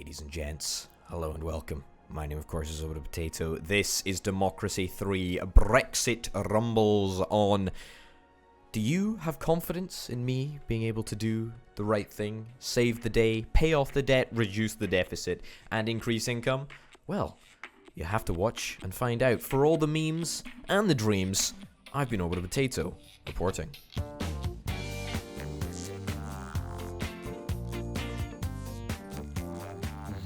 Ladies and gents, hello and welcome. My name, of course, is Orbital Potato. This is Democracy 3 Brexit Rumbles on. Do you have confidence in me being able to do the right thing, save the day, pay off the debt, reduce the deficit, and increase income? Well, you have to watch and find out. For all the memes and the dreams, I've been Orbital Potato, reporting.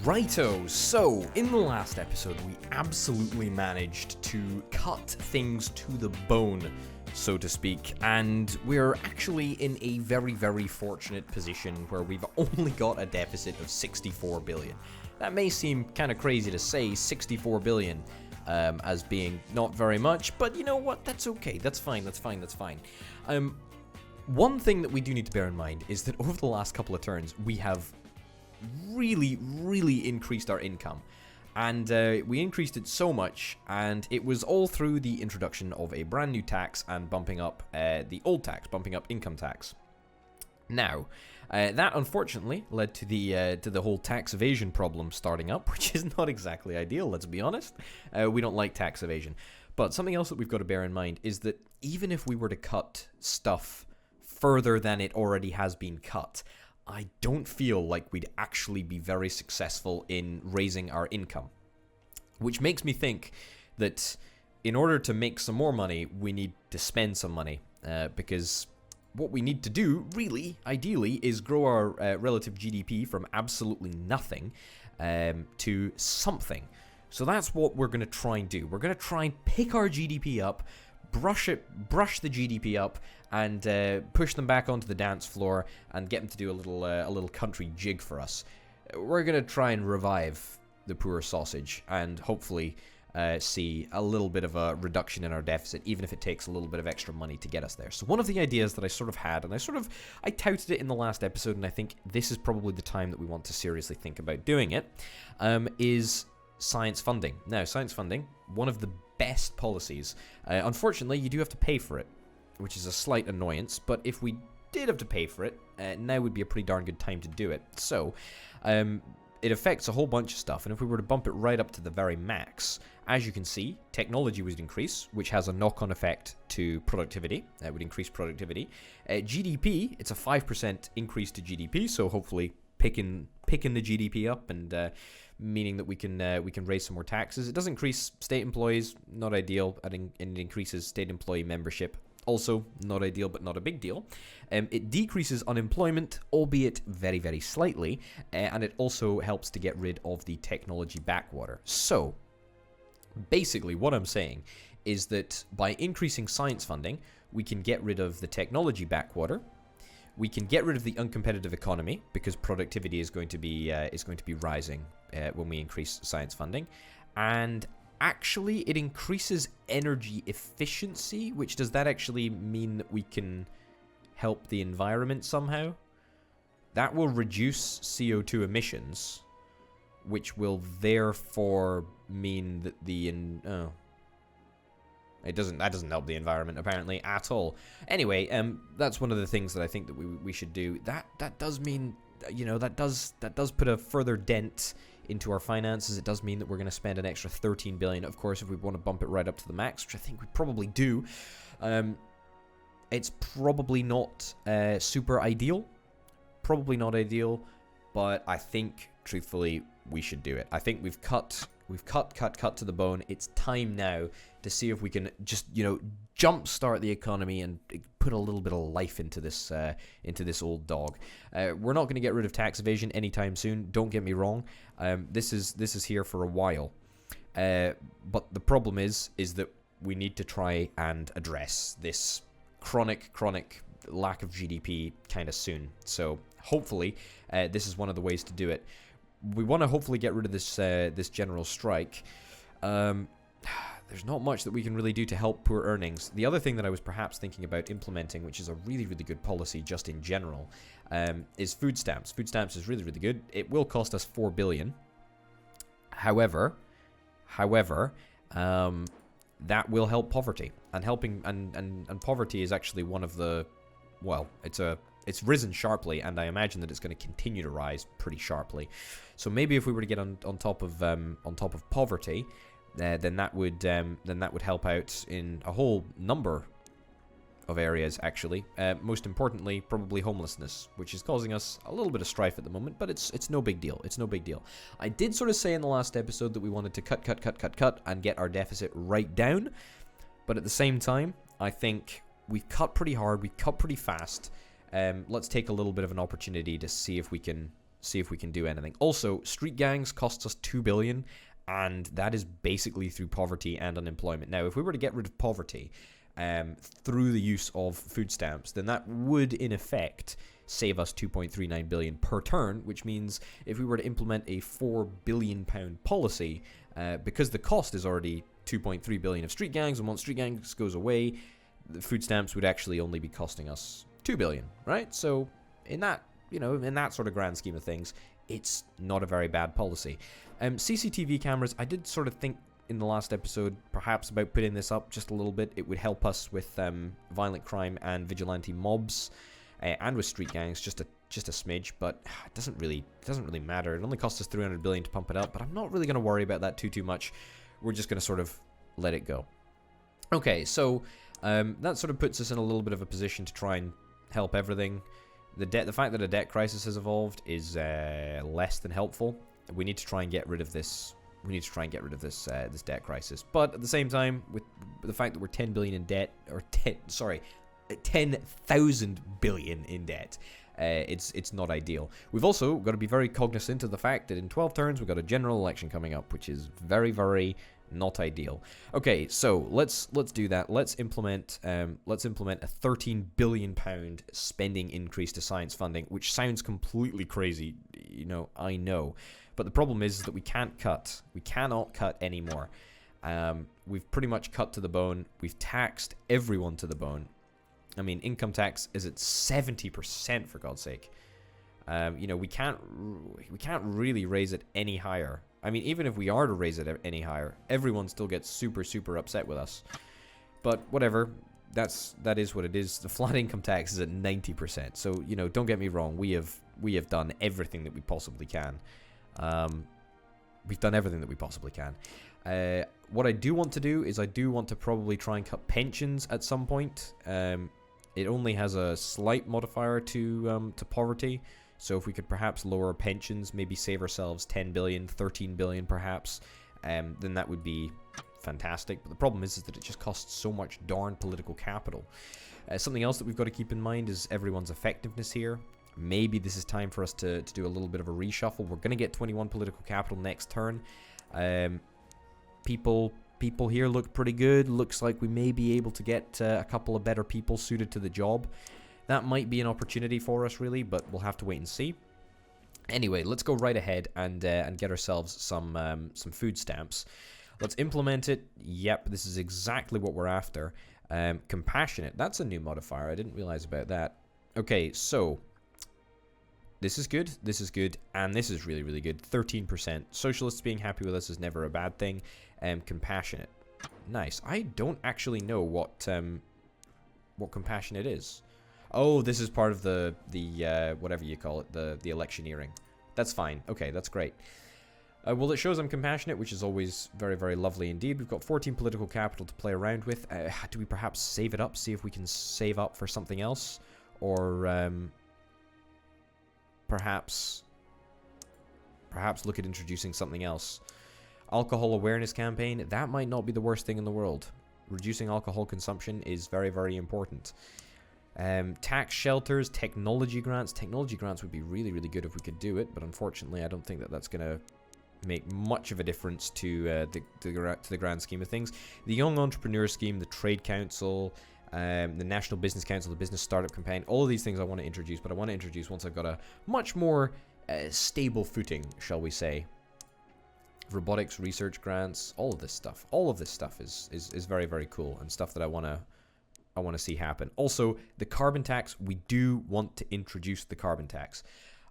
Righto, so in the last episode we absolutely managed to cut things to the bone, so to speak, and we're actually in a very, very fortunate position where we've only got a deficit of 64 billion. That may seem kind of crazy to say 64 billion as being not very much, but you know what, that's okay, that's fine. One thing that we do need to bear in mind is that over the last couple of turns we have really increased our income, and we increased it so much, and it was all through the introduction of a brand new tax and bumping up the old tax, bumping up income tax. Now that unfortunately led to the whole tax evasion problem starting up, which is not exactly ideal, let's be honest. We don't like tax evasion, but something else that we've got to bear in mind is that even if we were to cut stuff further than it already has been cut, I don't feel like we'd actually be very successful in raising our income. Which makes me think that in order to make some more money, we need to spend some money. Because what we need to do, really, ideally, is grow our relative GDP from absolutely nothing to something. So that's what we're going to try and do. We're going to try and pick our GDP up, brush the GDP up, and push them back onto the dance floor and get them to do a little country jig for us. We're gonna try and revive the poor sausage and hopefully see a little bit of a reduction in our deficit, even if it takes a little bit of extra money to get us there. So one of the ideas that I sort of had, and I touted it in the last episode, and I think this is probably the time that we want to seriously think about doing it, is science funding. Now, science funding, one of the best policies. Unfortunately, you do have to pay for it, which is a slight annoyance, but if we did have to pay for it, now would be a pretty darn good time to do it. So, it affects a whole bunch of stuff, and if we were to bump it right up to the very max, as you can see, technology would increase, which has a knock-on effect to productivity. That would increase productivity. GDP, it's a 5% increase to GDP, so hopefully picking the GDP up and meaning that we can raise some more taxes. It does increase state employees, not ideal, and it increases state employee membership. Also, not ideal, but not a big deal. It decreases unemployment, albeit very, very slightly, and it also helps to get rid of the technology backwater. So, basically, what I'm saying is that by increasing science funding, we can get rid of the technology backwater. We can get rid of the uncompetitive economy because productivity is going to be rising when we increase science funding, and actually, it increases energy efficiency, which does that actually mean that we can help the environment somehow? That will reduce CO2 emissions, which will therefore mean that that doesn't help the environment apparently at all. Anyway, that's one of the things that I think that we should do. That does mean, that does put a further dent into our finances. It does mean that we're going to spend an extra 13 billion, of course, if we want to bump it right up to the max, which I think we probably do. It's probably not super ideal, but I think, truthfully, we should do it. I think we've cut to the bone. It's time now to see if we can just, jumpstart the economy and put a little bit of life into this old dog. We're not going to get rid of tax evasion anytime soon. Don't get me wrong. This is here for a while. But the problem is that we need to try and address this chronic lack of GDP kind of soon. So hopefully, this is one of the ways to do it. We want to hopefully get rid of this general strike. There's not much that we can really do to help poor earnings. The other thing that I was perhaps thinking about implementing, which is a really, really good policy just in general, is food stamps. Food stamps is really, really good. It will cost us 4 billion. However, that will help poverty. And poverty is actually one of the, well, it's a it's risen sharply, and I imagine that it's going to continue to rise pretty sharply. So maybe if we were to get on top of poverty, then that would help out in a whole number of areas, actually. Most importantly, probably homelessness, which is causing us a little bit of strife at the moment, but it's no big deal. It's no big deal. I did sort of say in the last episode that we wanted to cut and get our deficit right down, but at the same time, I think we've cut pretty hard, we've cut pretty fast. Let's take a little bit of an opportunity to see if we can do anything. Also, street gangs cost us 2 billion, and that is basically through poverty and unemployment. Now, if we were to get rid of poverty through the use of food stamps, then that would in effect save us 2.39 billion per turn, which means if we were to implement a 4 billion pound policy, because the cost is already 2.3 billion of street gangs, and once street gangs goes away, the food stamps would actually only be costing us 2 billion, right? So in that sort of grand scheme of things, it's not a very bad policy. CCTV cameras, I did sort of think in the last episode perhaps about putting this up just a little bit. It would help us with violent crime and vigilante mobs, and with street gangs just a smidge, but it doesn't really matter. It only costs us 300 billion to pump it up, but I'm not really going to worry about that too much. We're just going to sort of let it go. Okay, so that sort of puts us in a little bit of a position to try and help everything. The fact that a debt crisis has evolved is less than helpful. We need to try and get rid of this. This debt crisis. But at the same time, with the fact that we're 10 billion in debt, or 10,000 billion in debt, it's not ideal. We've also got to be very cognizant of the fact that in 12 turns we've got a general election coming up, which is very, very not ideal. Okay, so let's do that. Let's implement a 13 billion pound spending increase to science funding, which sounds completely crazy. I know. But the problem is that we can't cut. We cannot cut anymore. We've pretty much cut to the bone. We've taxed everyone to the bone. I mean, income tax is at 70%, for God's sake. We can't really raise it any higher. I mean, even if we are to raise it any higher, everyone still gets super, super upset with us. But whatever. That is what it is. The flat income tax is at 90%. So, don't get me wrong. We have done everything that we possibly can. We've done everything that we possibly can. What I do want to do is I do want to probably try and cut pensions at some point. It only has a slight modifier to poverty. So if we could perhaps lower pensions, maybe save ourselves 10 billion, 13 billion perhaps, then that would be fantastic. But the problem is that it just costs so much darn political capital. Something else that we've got to keep in mind is everyone's effectiveness here. Maybe this is time for us to do a little bit of a reshuffle. We're going to get 21 political capital next turn. People here look pretty good. Looks like we may be able to get a couple of better people suited to the job. That might be an opportunity for us, really, but we'll have to wait and see. Anyway, let's go right ahead and get ourselves some food stamps. Let's implement it. Yep, this is exactly what we're after. Compassionate. That's a new modifier. I didn't realize about that. Okay, so this is good, and this is really, really good. 13%. Socialists being happy with us is never a bad thing. Compassionate. Nice. I don't actually know what compassionate is. Oh, this is part of the whatever you call it, the electioneering. That's fine. Okay, that's great. Well, it shows I'm compassionate, which is always very, very lovely indeed. We've got 14 political capital to play around with. Do we perhaps save it up, see if we can save up for something else? Or perhaps look at introducing something else. Alcohol awareness campaign, that might not be the worst thing in the world. Reducing alcohol consumption is very, very important. Tax shelters, technology grants. Technology grants would be really, really good if we could do it, but unfortunately I don't think that that's going to make much of a difference to the grand scheme of things. The Young Entrepreneur Scheme, the Trade Council, the National Business Council, the Business Startup Campaign, all of these things I want to introduce, but I want to introduce once I've got a much more stable footing, shall we say. Robotics research grants, all of this stuff is very, very cool, and stuff that I want to see happen. Also, the carbon tax, we do want to introduce the carbon tax.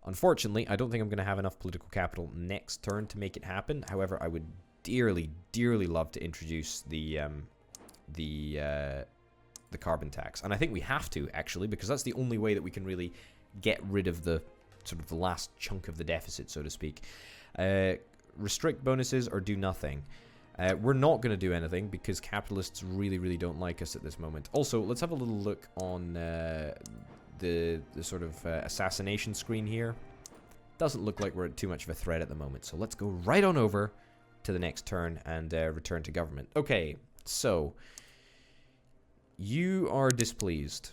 Unfortunately, I don't think I'm going to have enough political capital next turn to make it happen. However, I would dearly, dearly love to introduce the the carbon tax. And I think we have to, actually, because that's the only way that we can really get rid of the sort of the last chunk of the deficit, so to speak. Restrict bonuses or do nothing. We're not going to do anything because capitalists really, really don't like us at this moment. Also, let's have a little look on the sort of assassination screen here. Doesn't look like we're too much of a threat at the moment. So let's go right on over to the next turn and return to government. Okay, so you are displeased.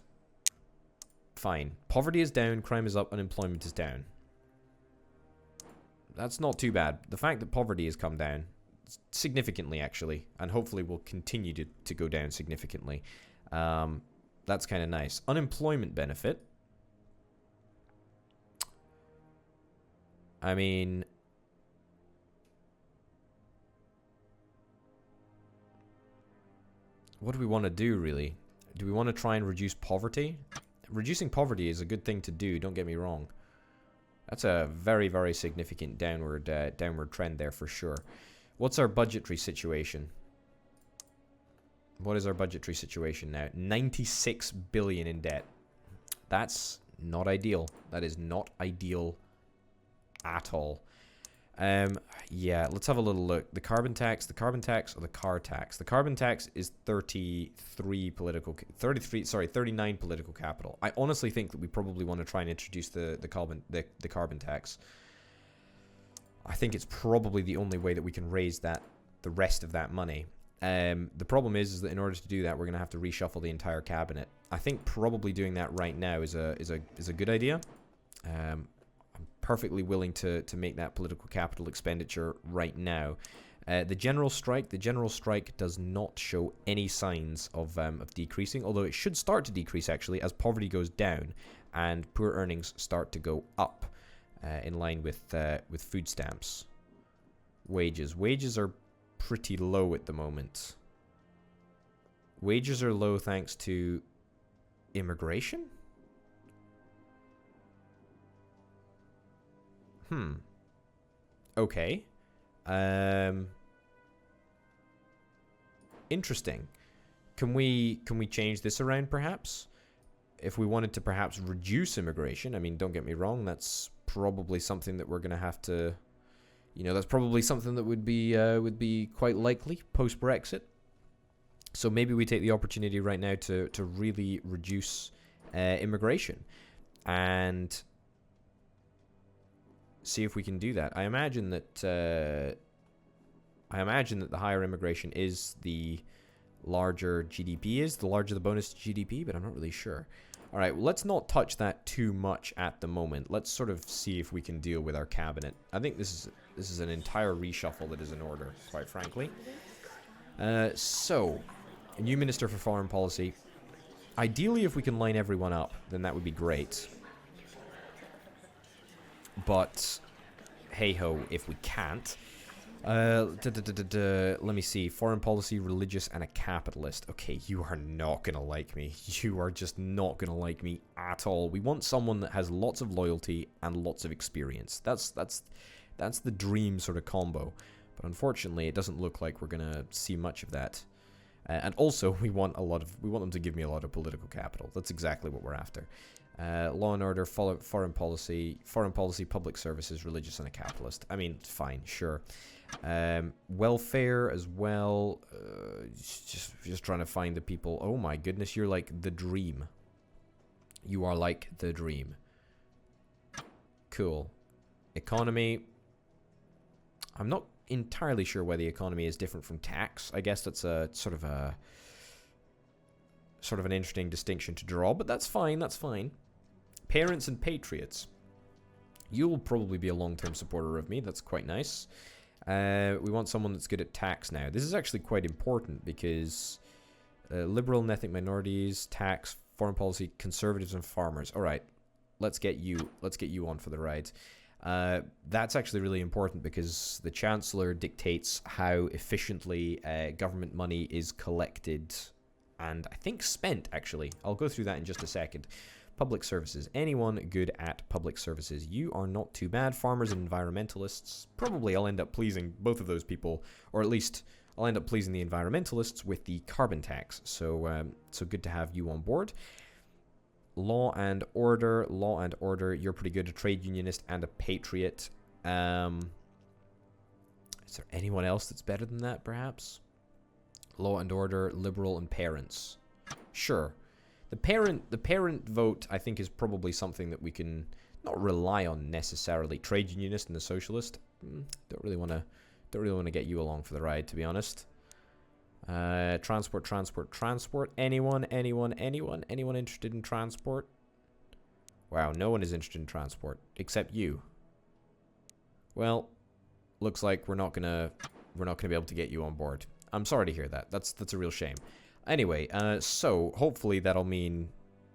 Fine. Poverty is down, crime is up, unemployment is down. That's not too bad. The fact that poverty has come down significantly, actually, and hopefully will continue to go down significantly. That's kind of nice. Unemployment benefit. I mean, what do we want to do, really? Do we want to try and reduce poverty? Reducing poverty is a good thing to do, don't get me wrong. That's a very, very significant downward trend there for sure. What's our budgetary situation? What is our budgetary situation now? 96 billion in debt. That's not ideal. That is not ideal at all. Yeah, let's have a little look. The carbon tax, or the car tax. The carbon tax is 39 political capital. I honestly think that we probably want to try and introduce the carbon tax. I think it's probably the only way that we can raise the rest of that money. The problem is that in order to do that, we're going to have to reshuffle the entire cabinet. I think probably doing that right now is a good idea. I'm perfectly willing to make that political capital expenditure right now. The general strike does not show any signs of decreasing, although it should start to decrease actually as poverty goes down and poor earnings start to go up in line with food stamps. Wages are pretty low at the moment. Wages are low thanks to immigration? Okay. Interesting. Can we change this around perhaps? If we wanted to perhaps reduce immigration, I mean, don't get me wrong, that's probably something that we're going to have to, that's probably something that would be quite likely post-Brexit. So maybe we take the opportunity right now to really reduce immigration and see if we can do that. I imagine that the higher immigration is, the larger GDP is, the larger the bonus to GDP, but I'm not really sure. All right, well, let's not touch that too much at the moment. Let's sort of see if we can deal with our cabinet. I think this is an entire reshuffle that is in order, quite frankly. So, a new Minister for Foreign Policy. Ideally, if we can line everyone up, then that would be great. But, hey-ho, if we can't. Let me see. Foreign policy, religious, and a capitalist. Okay, you are not going to like me. You are just not going to like me at all. We want someone that has lots of loyalty and lots of experience. That's the dream sort of combo. But unfortunately, it doesn't look like we're going to see much of that. And also, we want them to give me a lot of political capital. That's exactly what we're after. Law and order, foreign policy, public services, religious, and a capitalist. I mean, fine, sure. Welfare as well. Just trying to find the people. Oh my goodness, you're like the dream. You are like the dream. Cool. Economy. I'm not entirely sure why the economy is different from tax. I guess that's a sort of an interesting distinction to draw, but that's fine. That's fine. Parents and patriots. You'll probably be a long-term supporter of me. That's quite nice. We want someone that's good at tax now. This is actually quite important because liberal and ethnic minorities, tax, foreign policy, conservatives, and farmers. All right, let's get you on for the ride. That's actually really important because the Chancellor dictates how efficiently government money is collected and I think spent, actually. I'll go through that in just a second. Public services. Anyone good at public services? You are not too bad. Farmers and environmentalists. Probably I'll end up pleasing both of those people, or at least I'll end up pleasing the environmentalists with the carbon tax. So, so good to have you on board. Law and order. You're pretty good. A trade unionist and a patriot. Is there anyone else that's better than that, perhaps? Law and order, liberal, and parents. Sure. The parent vote, I think, is probably something that we can not rely on necessarily. Trade unionist and the socialist. Don't really want to get you along for the ride, to be honest. Transport. Anyone interested in transport? Wow, no one is interested in transport except you. Well, looks like we're not gonna be able to get you on board. I'm sorry to hear that. That's a real shame. Anyway, so hopefully that'll mean,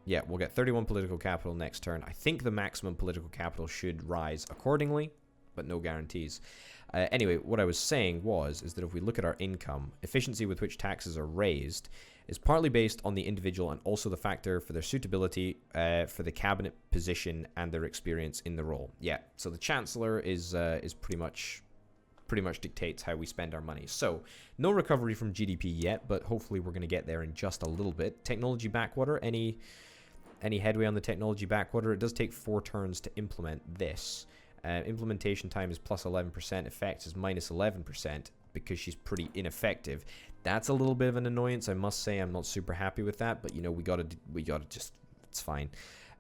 yeah, we'll get 31 political capital next turn. I think the maximum political capital should rise accordingly, but no guarantees. Anyway, what I was saying is that if we look at our income, efficiency with which taxes are raised is partly based on the individual and also the factor for their suitability for the cabinet position and their experience in the role. Yeah, so the chancellor is pretty much dictates how we spend our money. So no recovery from GDP yet, but hopefully we're going to get there in just a little bit. Technology backwater. Any headway on the technology backwater? It does take 4 turns to implement this. Implementation time is plus 11%. Effect is minus 11% because she's pretty ineffective. That's a little bit of an annoyance, I must say. I'm not super happy with that, but you know, we gotta just, it's fine.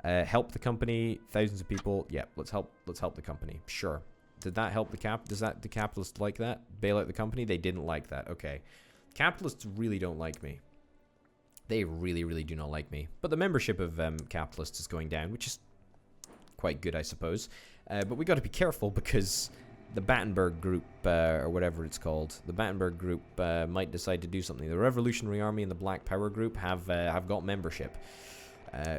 Help the company, thousands of people. Yeah, let's help the company. Sure. Did that help the the capitalists like that? Bail out the company? They didn't like that. Okay. Capitalists really don't like me. They really, really do not like me. But the membership of capitalists is going down, which is quite good, I suppose. But we got to be careful because the Battenberg Group, or whatever it's called, the Battenberg Group might decide to do something. The Revolutionary Army and the Black Power Group have got membership.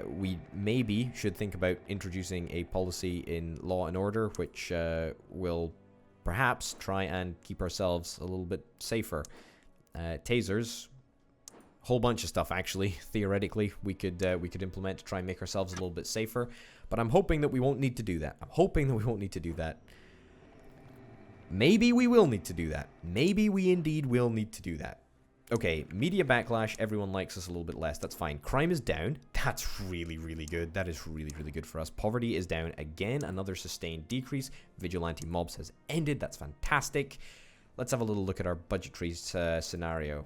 We maybe should think about introducing a policy in law and order, which will perhaps try and keep ourselves a little bit safer. Tasers, whole bunch of stuff actually. Theoretically, we could implement to try and make ourselves a little bit safer. But I'm hoping that we won't need to do that. Maybe we will need to do that. Maybe we indeed will need to do that. Okay, media backlash, everyone likes us a little bit less. That's fine. Crime is down. That's really, really good. That is really, really good for us. Poverty is down again. Another sustained decrease. Vigilante mobs has ended. That's fantastic. Let's have a little look at our budgetary scenario.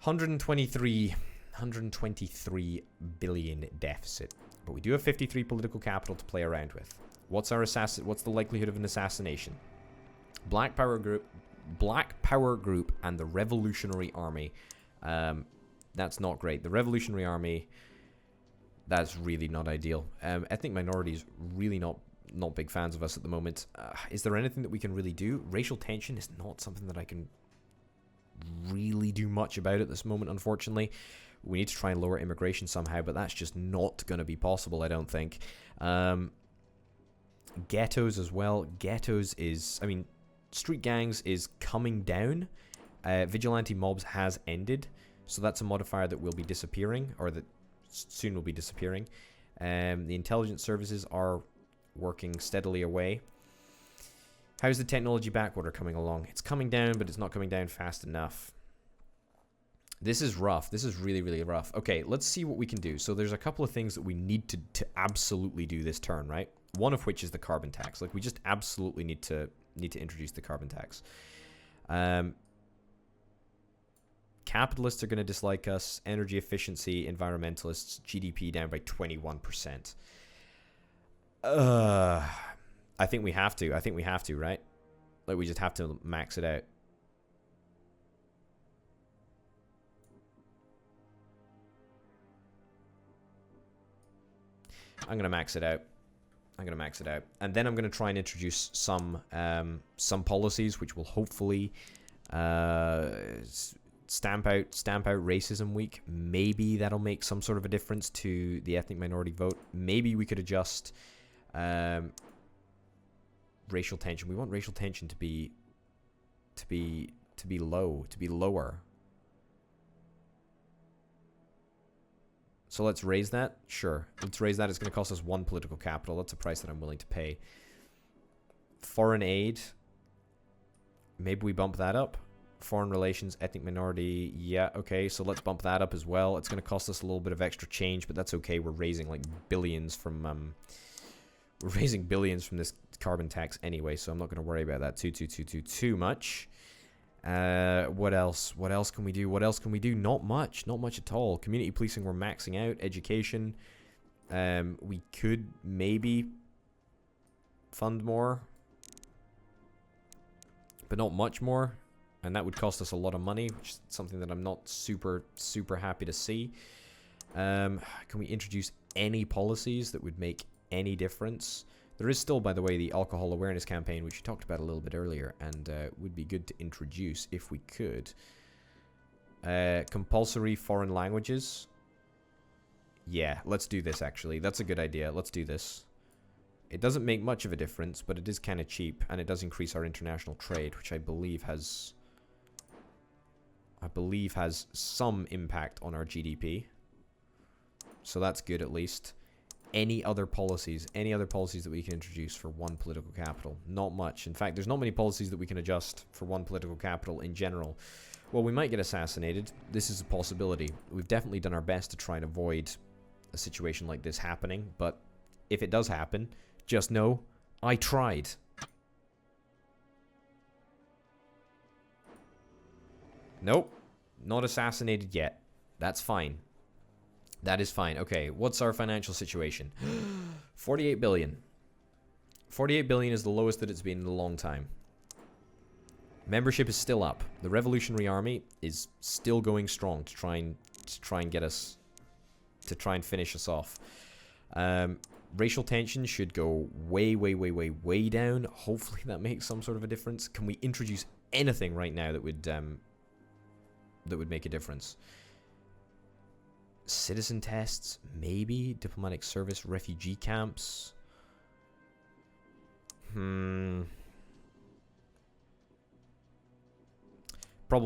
123 billion deficit. But we do have 53 political capital to play around with. What's the likelihood of an assassination? Black Power Group and the Revolutionary Army. That's not great. The Revolutionary Army, that's really not ideal. Ethnic minorities really not big fans of us at the moment. Is there anything that we can really do? Racial tension is not something that I can really do much about at this moment, unfortunately. We need to try and lower immigration somehow, but that's just not going to be possible, I don't think. Ghettos as well. Street gangs is coming down. Vigilante mobs has ended, so that's a modifier that will be disappearing, or that soon will be disappearing. The intelligence services are working steadily away. How's the technology backwater coming along? It's coming down, but it's not coming down fast enough. This is rough. This is really, really rough. Okay, let's see what we can do. So there's a couple of things that we need to absolutely do this turn, right? One of which is the carbon tax. Like, we just absolutely need to introduce the carbon tax. Capitalists are going to dislike us. Energy efficiency, environmentalists, GDP down by 21%. I think we have to. Right? Like, we just have to max it out. I'm going to max it out. And then I'm going to try and introduce some policies which will hopefully stamp out racism week. Maybe that'll make some sort of a difference to the ethnic minority vote. Maybe we could adjust racial tension. We want racial tension to be lower. So let's raise that. Sure, let's raise that. It's going to cost us 1 political capital. That's a price that I'm willing to pay. Foreign aid. Maybe we bump that up. Foreign relations, ethnic minority. Yeah, okay, so let's bump that up as well. It's going to cost us a little bit of extra change, but that's okay. We're raising like billions from this carbon tax anyway, so I'm not going to worry about that too much. What else? What else can we do? What else can we do? Not much. Not much at all. Community policing, we're maxing out. Education, we could maybe fund more, but not much more. And that would cost us a lot of money, which is something that I'm not super happy to see. Can we introduce any policies that would make any difference? There is still, by the way, the alcohol awareness campaign, which we talked about a little bit earlier, and would be good to introduce if we could. Compulsory foreign languages. Yeah, let's do this, actually. That's a good idea. Let's do this. It doesn't make much of a difference, but it is kind of cheap, and it does increase our international trade, which I believe has some impact on our GDP. So that's good, at least. Any other policies that we can introduce for one political capital? Not much. In fact, there's not many policies that we can adjust for one political capital in general. Well, we might get assassinated. This is a possibility. We've definitely done our best to try and avoid a situation like this happening, but if it does happen, just know I tried. Nope, not assassinated yet. That's fine. That is fine. Okay, what's our financial situation? 48 billion. 48 billion is the lowest that it's been in a long time. Membership is still up. The Revolutionary Army is still going strong to try and get us, to try and finish us off. Racial tension should go way down. Hopefully that makes some sort of a difference. Can we introduce anything right now that would make a difference? Citizen tests, maybe. Diplomatic service, refugee camps. Problem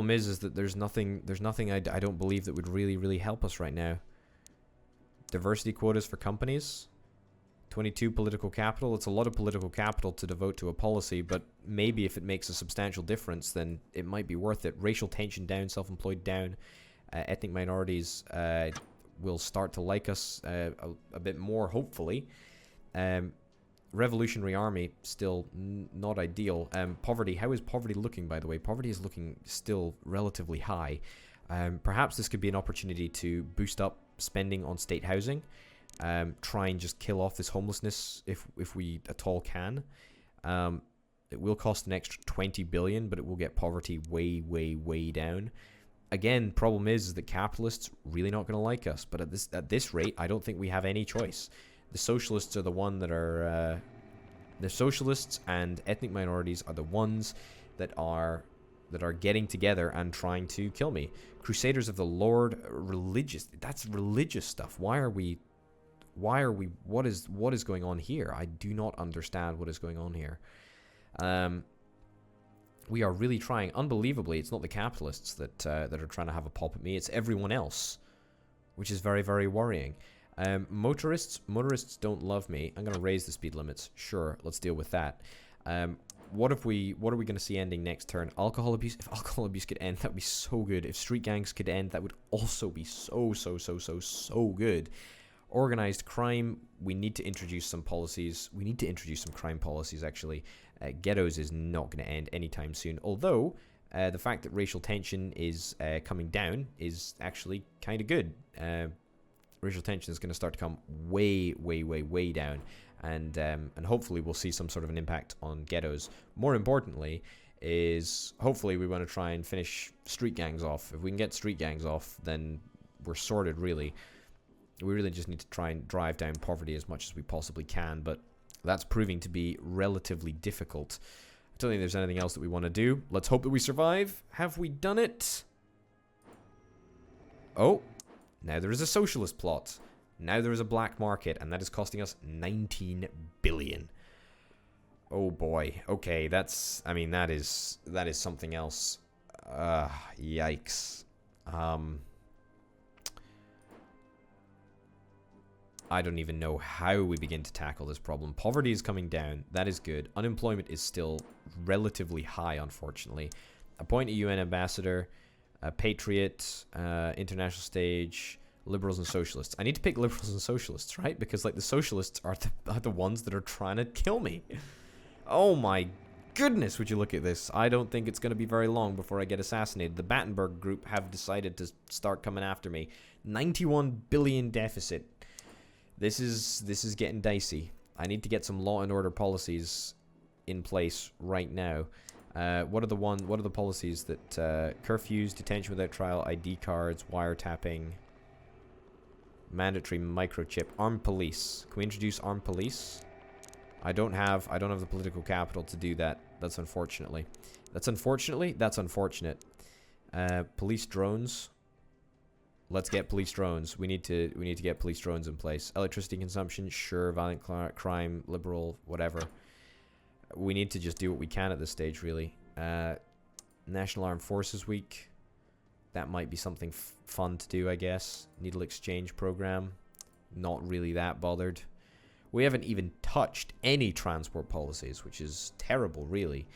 is that there's nothing I don't believe that would really help us right now. Diversity quotas for companies. 22 political capital. It's a lot of political capital to devote to a policy, but maybe if it makes a substantial difference, then it might be worth it. Racial tension down, self-employed down. Ethnic minorities will start to like us a bit more, hopefully. Revolutionary Army, still not ideal. Poverty, how is poverty looking, by the way? Poverty is looking still relatively high. Perhaps this could be an opportunity to boost up spending on state housing. Try and just kill off this homelessness if we at all can. It will cost an extra 20 billion, but it will get poverty way down. Again, problem is that capitalists really not going to like us, but at this rate, I don't think we have any choice. The socialists are the one that are the socialists and ethnic minorities are the ones that are getting together and trying to kill me. Crusaders of the Lord, that's religious stuff. What is going on here? I do not understand what is going on here. We are really trying. Unbelievably, it's not the capitalists that are trying to have a pop at me. It's everyone else, which is very worrying. Motorists don't love me. I'm going to raise the speed limits. Sure, let's deal with that. What are we going to see ending next turn? Alcohol abuse. If alcohol abuse could end, that would be so good. If street gangs could end, that would also be so good. Organized crime, we need to introduce some policies. We need to introduce some crime policies, actually. Ghettos is not going to end anytime soon. Although, the fact that racial tension is coming down is actually kind of good. Racial tension is going to start to come way down. And hopefully we'll see some sort of an impact on ghettos. More importantly is hopefully we want to try and finish street gangs off. If we can get street gangs off, then we're sorted, really. We really just need to try and drive down poverty as much as we possibly can, but that's proving to be relatively difficult. I don't think there's anything else that we want to do. Let's hope that we survive. Have we done it? Oh, now there is a socialist plot. Now there is a black market, and that is costing us 19 billion. Oh boy. Okay, that is something else. Yikes. I don't even know how we begin to tackle this problem. Poverty is coming down. That is good. Unemployment is still relatively high, unfortunately. Appoint a UN ambassador, a patriot, international stage, liberals and socialists. I need to pick liberals and socialists, right? Because like the socialists are the ones that are trying to kill me. Oh my goodness, would you look at this? I don't think it's going to be very long before I get assassinated. The Battenberg group have decided to start coming after me. 91 billion deficit. This is getting dicey. I need to get some law and order policies in place right now. What are the policies that curfews, detention without trial, ID cards, wiretapping, mandatory microchip, armed police. Can we introduce armed police? I don't have the political capital to do that. That's unfortunate. Police drones. Let's get police drones. We need to get police drones in place. Electricity consumption, sure. Violent crime, liberal, whatever. We need to just do what we can at this stage, really. National Armed Forces Week. That might be something fun to do, I guess. Needle exchange program. Not really that bothered. We haven't even touched any transport policies, which is terrible, really.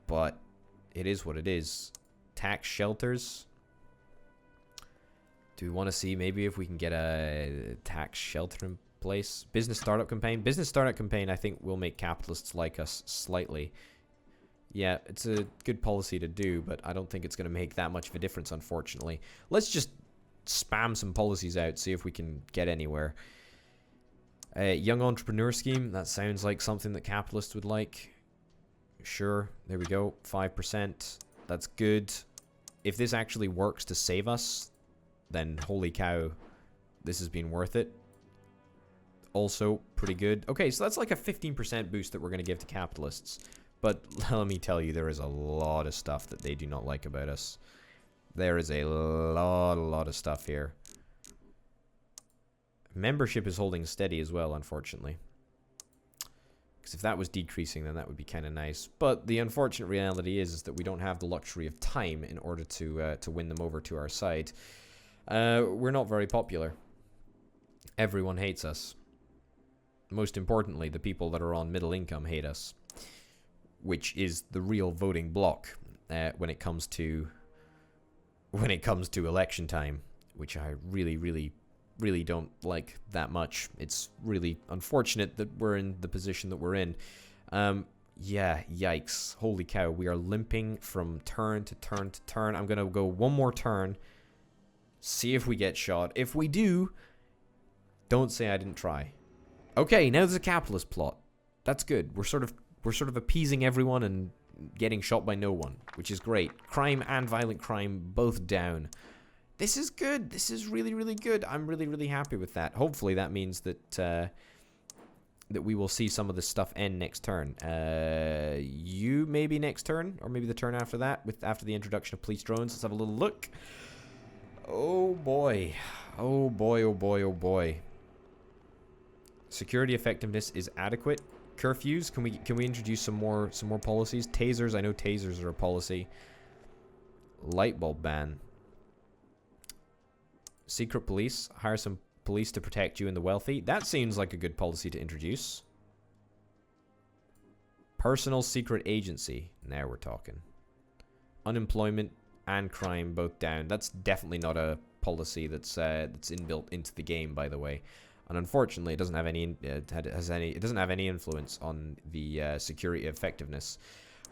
But it is what it is. Tax shelters. Do we want to see maybe if we can get a tax shelter in place? Business startup campaign. Business startup campaign, I think, will make capitalists like us slightly. Yeah, it's a good policy to do, but I don't think it's going to make that much of a difference, unfortunately. Let's just spam some policies out, see if we can get anywhere. Young entrepreneur scheme, that sounds like something that capitalists would like. Sure, there we go, 5%. That's good. If this actually works to save us, then holy cow, this has been worth it. Also, pretty good. Okay, so that's like a 15% boost that we're going to give to capitalists. But let me tell you, there is a lot of stuff that they do not like about us. There is a lot of stuff here. Membership is holding steady as well, unfortunately. Because if that was decreasing, then that would be kind of nice. But the unfortunate reality is that we don't have the luxury of time in order to win them over to our side. We're not very popular. Everyone hates us. Most importantly, the people that are on middle income hate us. Which is the real voting bloc when it comes to election time, which I really don't like that much. It's really unfortunate that we're in the position that we're in. Yeah, yikes. Holy cow, we are limping from turn to turn to turn. I'm gonna go one more turn, see if we get shot. If we do, don't say I didn't try. Okay, now there's a capitalist plot. That's good. We're sort of appeasing everyone and getting shot by no one, which is great. Crime and violent crime both down. This is good. This is really good. I'm really happy with that. Hopefully that means that that we will see some of this stuff end next turn. You maybe next turn, or maybe the turn after that, after the introduction of police drones. Let's have a little look. Oh boy. Oh boy, oh boy, oh boy. Security effectiveness is adequate. Curfews, can we introduce some more policies? Tasers, I know tasers are a policy. Light bulb ban. Secret police, hire some police to protect you and the wealthy. That seems like a good policy to introduce. Personal secret agency. Now we're talking. Unemployment and crime both down. That's definitely not a policy that's inbuilt into the game, by the way. And unfortunately, it doesn't have any it doesn't have any influence on the security effectiveness.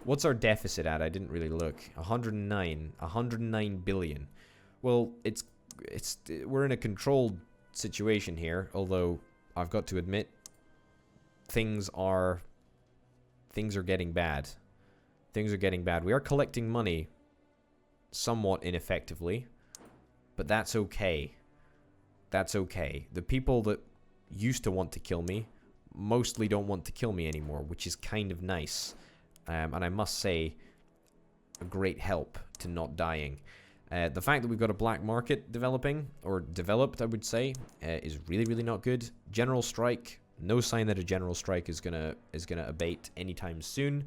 What's our deficit at? I didn't really look. 109 billion. Well, we're in a controlled situation here, although I've got to admit things are getting bad. Things are getting bad. We are collecting money somewhat ineffectively, but that's okay. That's okay. The people that used to want to kill me mostly don't want to kill me anymore, which is kind of nice. And I must say, a great help to not dying. The fact that we've got a black market developing, or developed, I would say, is really not good. General strike. No sign that a general strike is gonna abate anytime soon.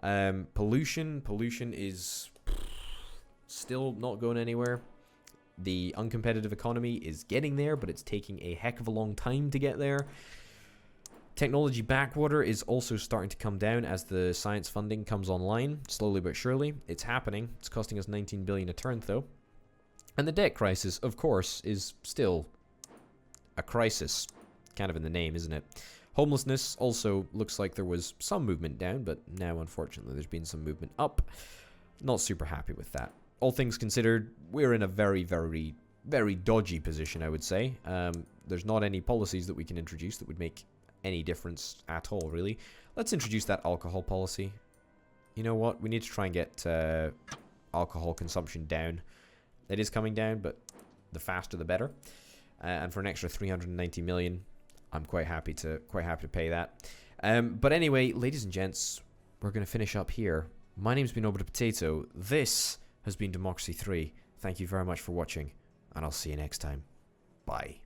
Pollution is still not going anywhere. The uncompetitive economy is getting there, but it's taking a heck of a long time to get there. Technology backwater is also starting to come down as the science funding comes online, slowly but surely. It's happening. It's costing us 19 billion a turn, though. And the debt crisis, of course, is still a crisis. Kind of in the name, isn't it? Homelessness also looks like there was some movement down, but now, unfortunately, there's been some movement up. Not super happy with that. All things considered, we're in a very, very, very dodgy position, I would say. There's not any policies that we can introduce that would make any difference at all, really. Let's introduce that alcohol policy. You know what? We need to try and get alcohol consumption down. It is coming down, but the faster the better. And for an extra 390 million, I'm quite happy to pay that. But anyway, ladies and gents, we're going to finish up here. My name's been Orbital Potato. This has been Democracy 3. Thank you very much for watching, and I'll see you next time. Bye.